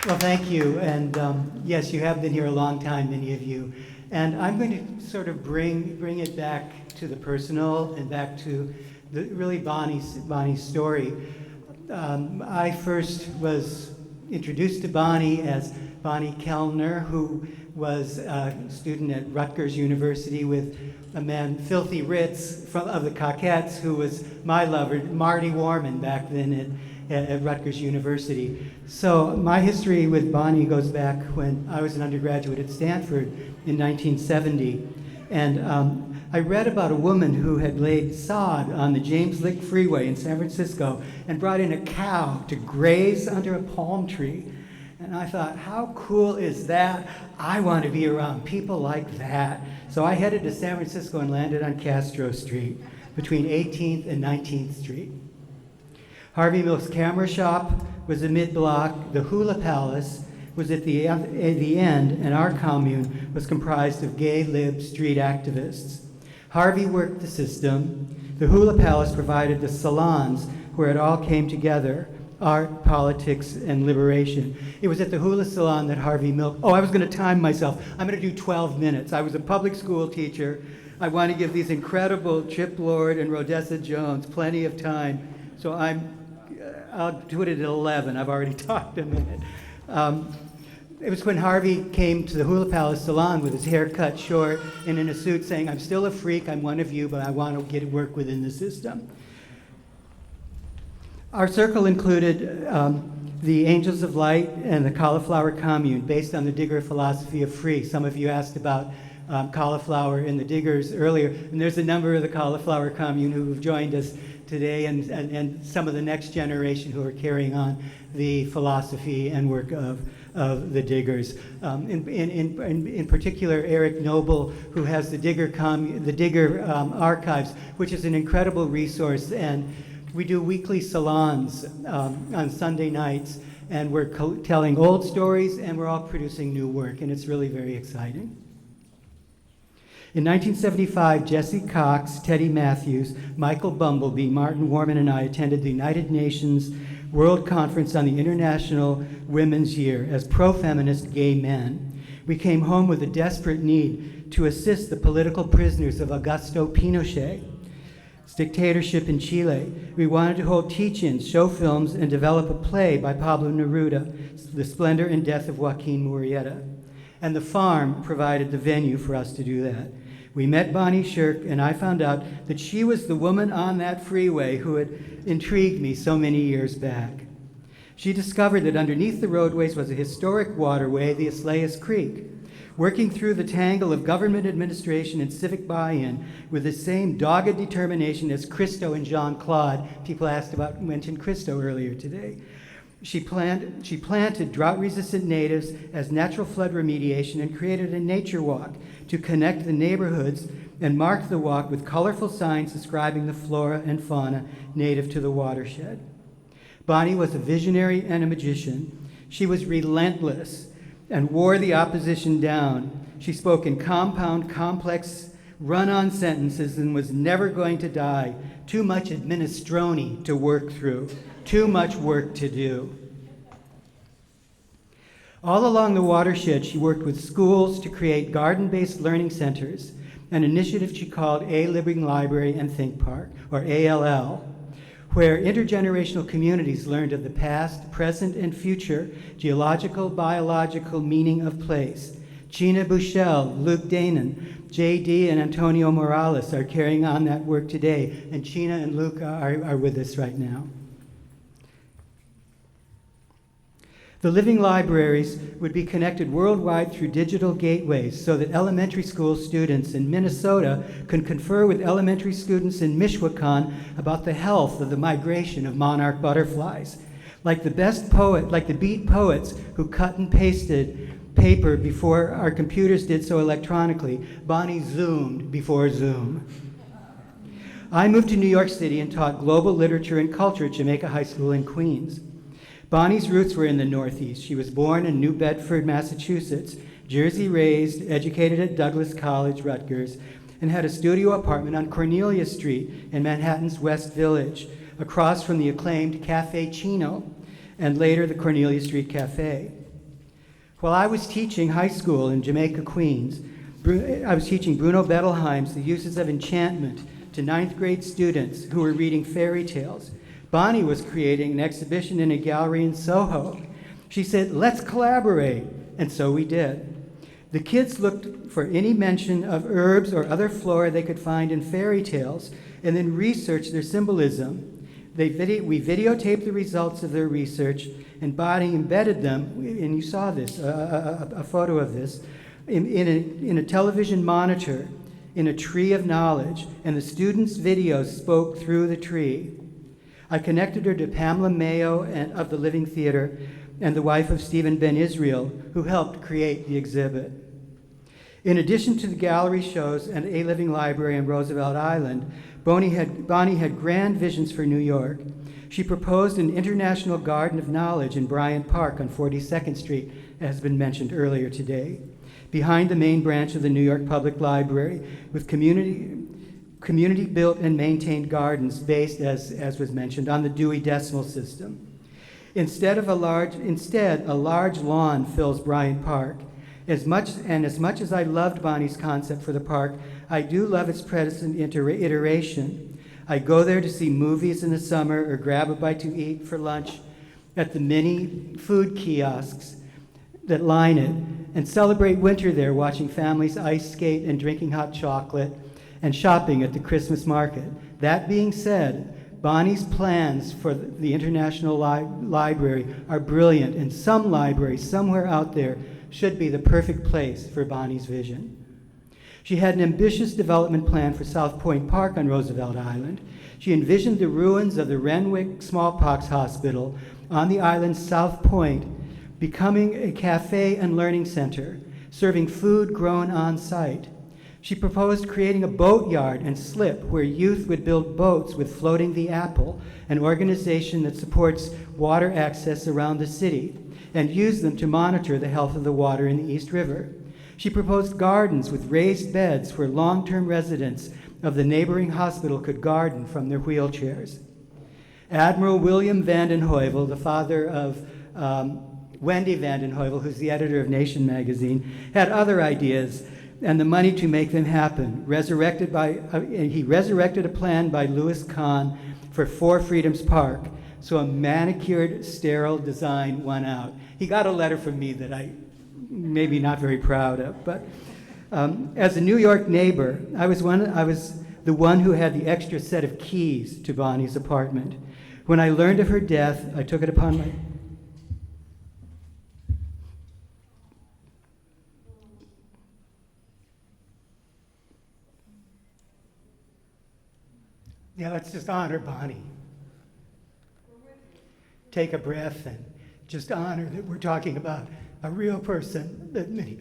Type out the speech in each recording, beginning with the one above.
Well, thank you. And yes, you have been here a long time, many of you. And I'm going to sort of bring it back to the personal and back to really Bonnie's story. I first was introduced to Bonnie as Bonnie Kellner, who was a student at Rutgers University with a man, Filthy Ritz, of the Coquettes, who was my lover, Marty Warman, back then at Rutgers University. So my history with Bonnie goes back when I was an undergraduate at Stanford in 1970. And I read about a woman who had laid sod on the James Lick Freeway in San Francisco and brought in a cow to graze under a palm tree. And I thought, how cool is that? I want to be around people like that. So I headed to San Francisco and landed on Castro Street between 18th and 19th Street. Harvey Milk's camera shop was a mid-block. The Hula Palace was at the end, and our commune was comprised of gay lib street activists. Harvey worked the system. The Hula Palace provided the salons where it all came together: art, politics, and liberation. It was at the Hula Salon that Harvey Milk... Oh, I was going to time myself. I'm going to do 12 minutes. I was a public school teacher. I want to give these incredible Chip Lord and Rodessa Jones plenty of time, so I'll do it at 11. I've already talked a minute. It was when Harvey came to the Hula Palace Salon with his hair cut short and in a suit saying, "I'm still a freak, I'm one of you, but I want to get work within the system." Our circle included the Angels of Light and the Cauliflower Commune, based on the Digger philosophy of free. Some of you asked about cauliflower and the Diggers earlier, and there's a number of the Cauliflower Commune who have joined us today, and some of the next generation who are carrying on the philosophy and work of the Diggers. In particular, Eric Noble, who has the Digger Archives, which is an incredible resource, and we do weekly salons on Sunday nights, and we're telling old stories, and we're all producing new work, and it's really very exciting. In 1975, Jesse Cox, Teddy Matthews, Michael Bumblebee, Martin Warman, and I attended the United Nations World Conference on the International Women's Year as pro-feminist gay men. We came home with a desperate need to assist the political prisoners of Augusto Pinochet's dictatorship in Chile. We wanted to hold teach-ins, show films, and develop a play by Pablo Neruda, The Splendor and Death of Joaquin Murrieta. And the farm provided the venue for us to do that. We met Bonnie Sherk, and I found out that she was the woman on that freeway who had intrigued me so many years back. She discovered that underneath the roadways was a historic waterway, the Aslayas Creek. Working through the tangle of government administration and civic buy-in with the same dogged determination as Christo and Jean-Claude, people mentioned Christo earlier today. She planted drought-resistant natives as natural flood remediation and created a nature walk to connect the neighborhoods and mark the walk with colorful signs describing the flora and fauna native to the watershed. Bonnie was a visionary and a magician. She was relentless and wore the opposition down. She spoke in compound, complex, run-on sentences and was never going to die. Too much administrone to work through. Too much work to do. All along the watershed, she worked with schools to create garden-based learning centers, an initiative she called A Living Library and Think Park, or ALL, where intergenerational communities learned of the past, present, and future geological, biological meaning of place. Gina Bushell, Luke Danon, J.D. and Antonio Morales are carrying on that work today, and Gina and Luke are with us right now. The living libraries would be connected worldwide through digital gateways so that elementary school students in Minnesota could confer with elementary students in Michoacan about the health of the migration of monarch butterflies. Like the beat poets who cut and pasted paper before our computers did so electronically, Bonnie zoomed before Zoom. I moved to New York City and taught global literature and culture at Jamaica High School in Queens. Bonnie's roots were in the Northeast. She was born in New Bedford, Massachusetts, Jersey-raised, educated at Douglas College, Rutgers, and had a studio apartment on Cornelia Street in Manhattan's West Village, across from the acclaimed Cafe Chino, and later the Cornelia Street Cafe. While I was teaching high school in Jamaica, Queens, I was teaching Bruno Bettelheim's The Uses of Enchantment to 9th grade students who were reading fairy tales. Bonnie was creating an exhibition in a gallery in Soho. She said, "Let's collaborate," and so we did. The kids looked for any mention of herbs or other flora they could find in fairy tales and then researched their symbolism. We videotaped the results of their research, and Bonnie embedded them, and you saw this, a photo of this, in a television monitor, in a tree of knowledge, and the students' videos spoke through the tree. I connected her to Pamela Mayo of the Living Theater and the wife of Stephen Ben Israel, who helped create the exhibit. In addition to the gallery shows and a living library on Roosevelt Island, Bonnie had grand visions for New York. She proposed an international garden of knowledge in Bryant Park on 42nd Street, as has been mentioned earlier today, behind the main branch of the New York Public Library, with community-built and maintained gardens based, as was mentioned, on the Dewey Decimal System. Instead, a large lawn fills Bryant Park. As much as I loved Bonnie's concept for the park, I do love its present iteration. I go there to see movies in the summer or grab a bite to eat for lunch at the mini food kiosks that line it, and celebrate winter there watching families ice skate and drinking hot chocolate and shopping at the Christmas market. That being said, Bonnie's plans for the International Library are brilliant, and some library somewhere out there should be the perfect place for Bonnie's vision. She had an ambitious development plan for South Point Park on Roosevelt Island. She envisioned the ruins of the Renwick Smallpox Hospital on the island's South Point becoming a cafe and learning center, serving food grown on site. She proposed creating a boatyard and slip where youth would build boats with Floating the Apple, an organization that supports water access around the city, and use them to monitor the health of the water in the East River. She proposed gardens with raised beds where long-term residents of the neighboring hospital could garden from their wheelchairs. Admiral William Vanden Heuvel, the father of Wendy Vanden Heuvel, who's the editor of Nation magazine, had other ideas and the money to make them happen. He resurrected a plan by Louis Kahn for Four Freedoms Park, so a manicured, sterile design won out. He got a letter from me that I maybe not very proud of, but as a New York neighbor, I was the one who had the extra set of keys to Bonnie's apartment. When I learned of her death, I took it upon my... Yeah, let's just honor Bonnie. Take a breath and just honor that we're talking about a real person that many...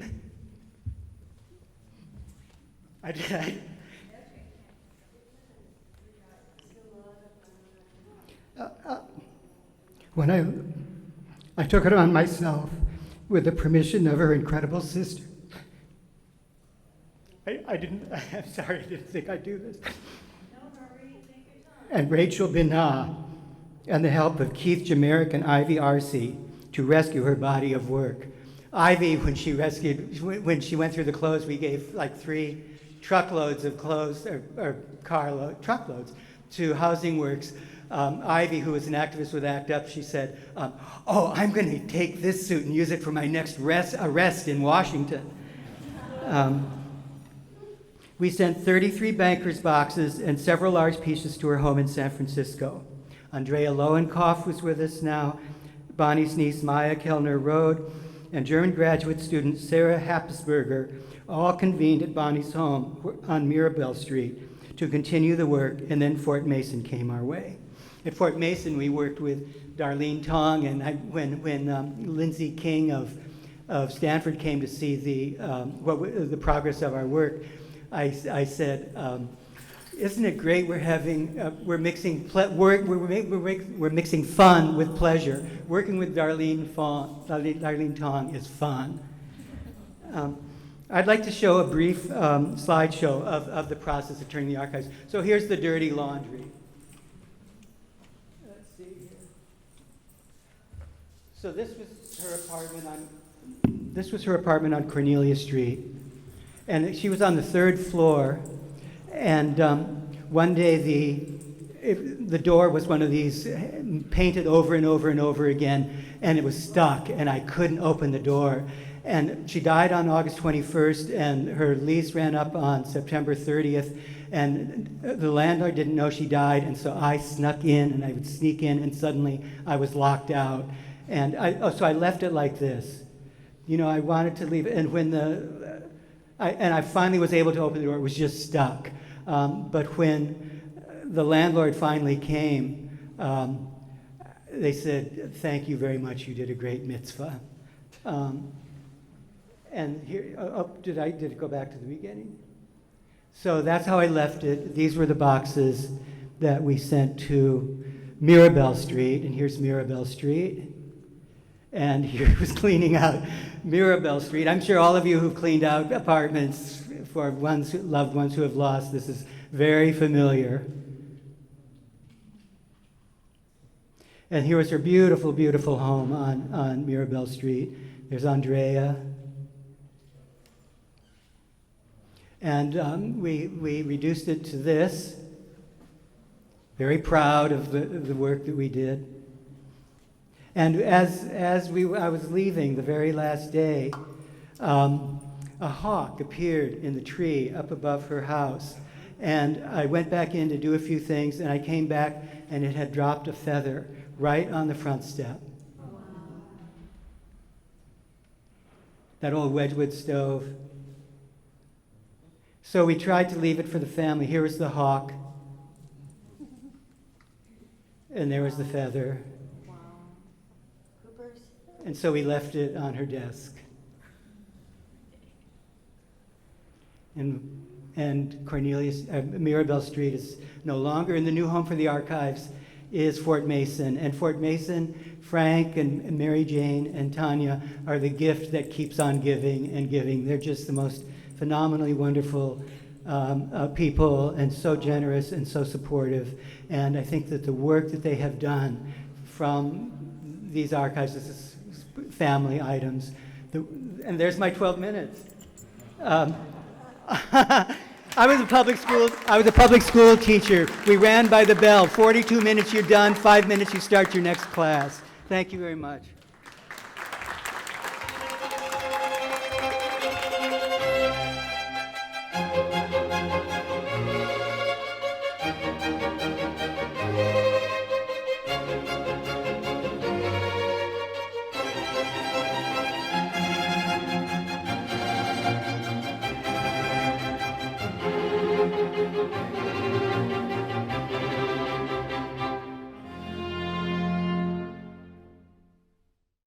When I took it on myself with the permission of her incredible sister. I'm sorry, I didn't think I'd do this. And Rachel Binah, and the help of Keith Jamerick and Ivy Arcee to rescue her body of work. Ivy, when she went through the clothes, we gave like 3 truckloads of clothes, or truckloads to Housing Works. Ivy, who was an activist with ACT UP, she said, "Oh, I'm going to take this suit and use it for my next arrest in Washington." We sent 33 bankers' boxes and several large pieces to her home in San Francisco. Andrea Lowenkoff was with us now, Bonnie's niece Maya Kellner-Rode, and German graduate student Sarah Happesberger all convened at Bonnie's home on Mirabelle Street to continue the work, and then Fort Mason came our way. At Fort Mason, we worked with Darlene Tong, and when Lindsay King of Stanford came to see the progress of our work, I said, "Isn't it great we're mixing fun with pleasure. Working with Darlene Tong is fun." I'd like to show a brief slideshow of the process of turning the archives. So here's the dirty laundry. Let's see here. So this was her apartment. This was her apartment on Cornelia Street. And she was on the 3rd floor. And one day the door was one of these painted over and over and over again, and it was stuck, and I couldn't open the door. And she died on August 21st, and her lease ran up on September 30th, and the landlord didn't know she died, and so I snuck in, and I would sneak in, and suddenly I was locked out. And so I left it like this. You know, I wanted to leave it, and when I finally was able to open the door, it was just stuck. But when the landlord finally came, they said, "Thank you very much, you did a great mitzvah." And here, did it go back to the beginning? So that's how I left it. These were the boxes that we sent to Mirabelle Street, and here's Mirabelle Street. And here was cleaning out Mirabelle Street. I'm sure all of you who've cleaned out apartments for loved ones who have lost, this is very familiar. And here was her beautiful, beautiful home on Mirabelle Street. There's Andrea. And we reduced it to this. Very proud of the work that we did. And as I was leaving the very last day, a hawk appeared in the tree up above her house. And I went back in to do a few things, and I came back, and it had dropped a feather right on the front step. That old Wedgwood stove. So we tried to leave it for the family. Here was the hawk. And there was the feather. Wow. Coopers? And so we left it on her desk. And Mirabelle Street is no longer. In the new home for the archives is Fort Mason. And Fort Mason, Frank and Mary Jane and Tanya are the gift that keeps on giving and giving. They're just the most phenomenally wonderful people, and so generous and so supportive. And I think that the work that they have done from these archives, this is family items. And there's my 12 minutes. I was a public school teacher. We ran by the bell. 42 minutes, you're done. 5 minutes, you start your next class. Thank you very much.